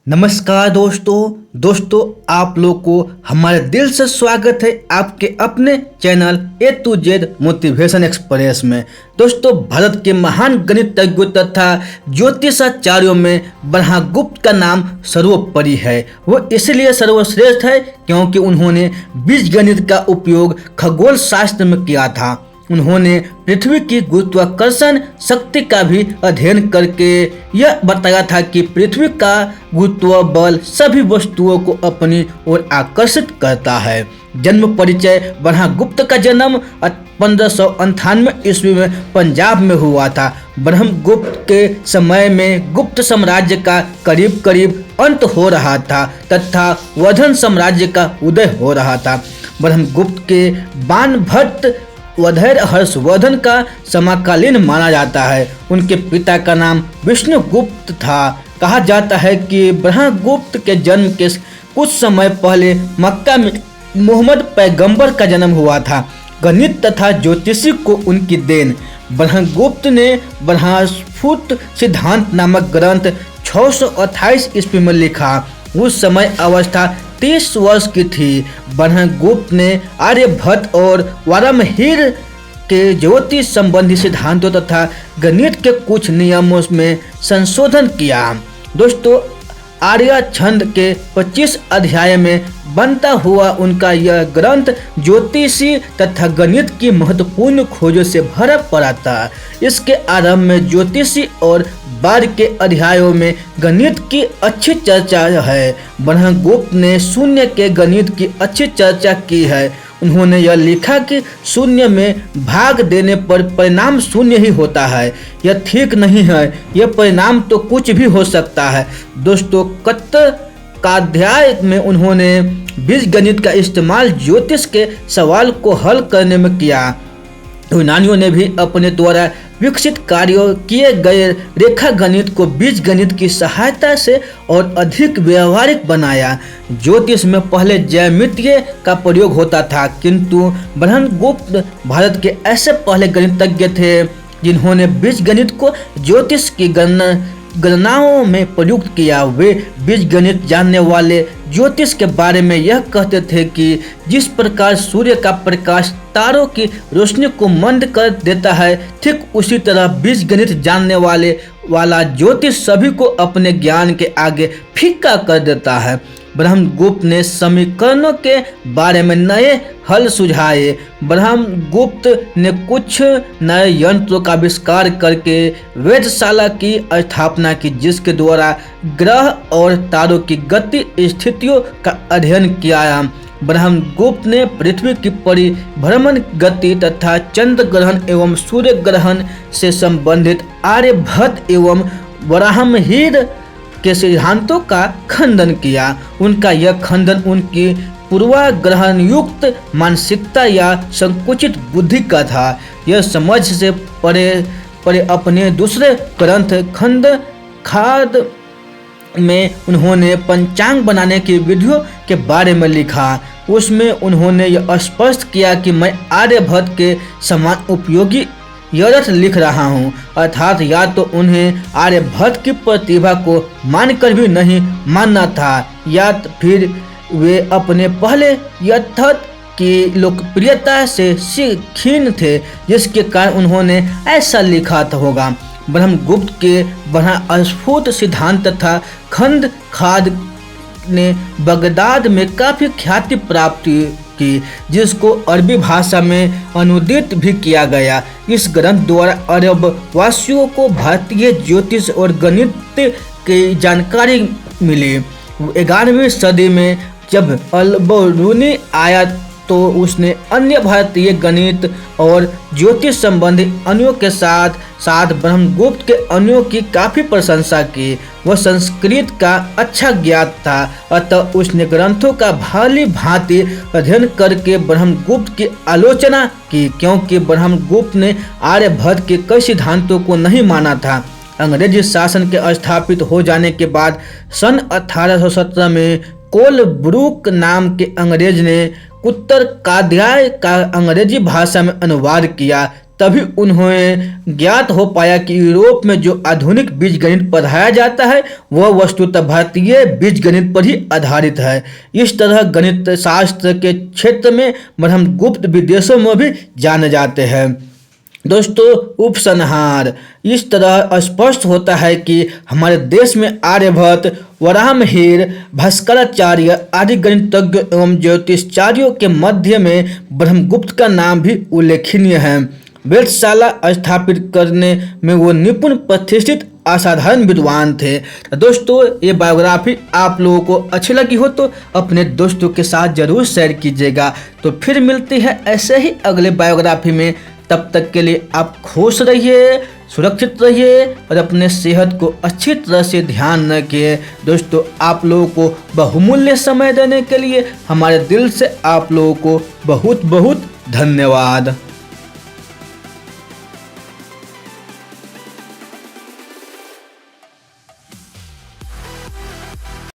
नमस्कार दोस्तों आप लोग को हमारे दिल से स्वागत है आपके अपने channel A to Z motivation express में। दोस्तों, भारत के महान गणितज्ञों तथा ज्योतिषाचार्यों में ब्रह्मगुप्त का नाम सर्वोपरि है। वो इसलिए सर्वश्रेष्ठ है क्योंकि उन्होंने बीजगणित का उपयोग खगोल शास्त्र में किया था। उन्होंने पृथ्वी की गुरुत्वाकर्षण शक्ति का भी अध्ययन करके यह बताया था कि पृथ्वी का गुरुत्व बल सभी वस्तुओं को अपनी ओर आकर्षित करता है। जन्म परिचय: ब्रह्मगुप्त का जन्म 1598 ईस्वी में पंजाब में हुआ था। ब्रह्मगुप्त के समय में गुप्त साम्राज्य का करीब करीब अंत हो रहा था तथा वर्धन साम्राज्य का उदय हो रहा था। ब्रह्मगुप्त के बाणभट्ट वधैर्य हर्षवर्धन का समकालीन माना जाता है। उनके पिता का नाम विष्णुगुप्त था। कहा जाता है कि ब्रह्मगुप्त के जन्म के कुछ समय पहले मक्का में मोहम्मद पैगंबर का जन्म हुआ था। गणित तथा ज्योतिषी को उनकी देन: ब्रह्मगुप्त ने ब्रह्मस्फुट सिद्धांत नामक ग्रंथ 628 ईस्वी में लिखा। उस समय अवस्था 30 वर्ष की थी। ब्रह्मगुप्त ने आर्यभट्ट और वारामहीर के ज्योतिष संबंधी सिद्धांतों तथा गणित के कुछ नियमों में संशोधन किया। दोस्तों, आर्य छंद के 25 अध्याय में बनता हुआ उनका यह ग्रंथ ज्योतिषी तथा गणित की महत्वपूर्ण खोजों से भरा पड़ा था। इसके आरंभ में ज्योतिषी और बाद के अध्यायों में गणित की अच्छी चर्चा है। ब्रह्मगुप्त ने शून्य के गणित की अच्छी चर्चा की है। उन्होंने यह लिखा कि शून्य में भाग देने पर परिणाम शून्य ही होता है। यह ठीक नहीं है, यह परिणाम तो कुछ भी हो सकता है। दोस्तों, कत्तकाध्याय में उन्होंने बीजगणित का इस्तेमाल ज्योतिष के सवाल को हल करने में किया। यूनानियों ने भी अपने द्वारा विकसित कार्यों किए गए रेखा गणित को बीज गणित की सहायता से और अधिक व्यवहारिक बनाया। ज्योतिष में पहले ज्यामितीय का प्रयोग होता था, किंतु ब्रह्मगुप्त भारत के ऐसे पहले गणितज्ञ थे जिन्होंने बीजगणित को ज्योतिष की गणनाओं में प्रयुक्त किया। वे बीजगणित जानने वाले ज्योतिष के बारे में यह कहते थे कि जिस प्रकार सूर्य का प्रकाश तारों की रोशनी को मंद कर देता है, ठीक उसी तरह बीजगणित जानने वाला ज्योतिष सभी को अपने ज्ञान के आगे फीका कर देता है। ब्रह्मगुप्त ने समीकरणों के बारे में नए हल सुझाए। ब्रह्मगुप्त ने कुछ नए यंत्रों का आविष्कार करके वेधशाला की स्थापना की, जिसके द्वारा ग्रह और तारों की गति स्थितियों का अध्ययन किया। ब्रह्मगुप्त ने पृथ्वी की परिभ्रमण गति तथा चंद्र ग्रहण एवं सूर्य ग्रहण से संबंधित आर्यभट्ट एवं वारामहीर के सिद्धांतों का खंडन किया। उनका यह खंडन उनकी पूर्वाग्रहण युक्त मानसिकता या संकुचित बुद्धि का था। यह समझ से परे अपने दूसरे ग्रंथ खंड खाद में उन्होंने पंचांग बनाने की विधियों के बारे में लिखा। उसमें उन्होंने यह स्पष्ट किया कि मैं आर्यभट्ट के समान उपयोगी यर्थ लिख रहा हूँ, अर्थात या तो उन्हें आर्यभट्ट की प्रतिभा को मानकर भी नहीं मानना था या फिर वे अपने पहले यथार्थ की लोकप्रियता से क्षीण थे, जिसके कारण उन्होंने ऐसा लिखा होगा। ब्रह्मगुप्त के ब्रह्मस्फुट सिद्धांत तथा खंड खाद ने बगदाद में काफ़ी ख्याति प्राप्त की, जिसको अरबी भाषा में अनुदित भी किया गया। इस ग्रंथ द्वारा अरब वासियों को भारतीय ज्योतिष और गणित की जानकारी मिली। 11वीं सदी में जब अल-बिरूनी आया तो उसने अन्य भारतीय गणित और ज्योतिष संबंधी अन्यों के साथ साथ ब्रह्मगुप्त के अन्यों की काफ़ी प्रशंसा की। वह संस्कृत का अच्छा ज्ञात था, अतः उसने ग्रंथों का भली भांति अध्ययन करके ब्रह्मगुप्त की आलोचना की, क्योंकि ब्रह्मगुप्त ने आर्यभट्ट के कई सिद्धांतों को नहीं माना था। अंग्रेजी शासन के स्थापित हो जाने के बाद सन 1817 में कोलब्रुक नाम के अंग्रेज ने उत्तरकाध्याय का अंग्रेजी भाषा में अनुवाद किया। तभी उन्हें ज्ञात हो पाया कि यूरोप में जो आधुनिक बीजगणित पढ़ाया जाता है वह वस्तुतः भारतीय बीजगणित पर ही आधारित है। इस तरह गणित शास्त्र के क्षेत्र में ब्रह्मगुप्त विदेशों में भी जाने जाते हैं। दोस्तों, उपसंहार इस तरह स्पष्ट होता है कि हमारे देश में आर्यभट्ट, वराहमिहिर, भास्कराचार्य आदि गणितज्ञ एवं ज्योतिषाचार्यों के मध्य में ब्रह्मगुप्त का नाम भी उल्लेखनीय है। वेधशाला स्थापित करने में वो निपुण, प्रतिष्ठित, असाधारण विद्वान थे। दोस्तों, ये बायोग्राफी आप लोगों को अच्छी लगी हो तो अपने दोस्तों के साथ जरूर शेयर कीजिएगा। तो फिर मिलते हैं ऐसे ही अगले बायोग्राफी में। तब तक के लिए आप खुश रहिए, सुरक्षित रहिए और अपने सेहत को अच्छी तरह से ध्यान रखिए। दोस्तों, आप लोगों को बहुमूल्य समय देने के लिए हमारे दिल से आप लोगों को बहुत बहुत धन्यवाद।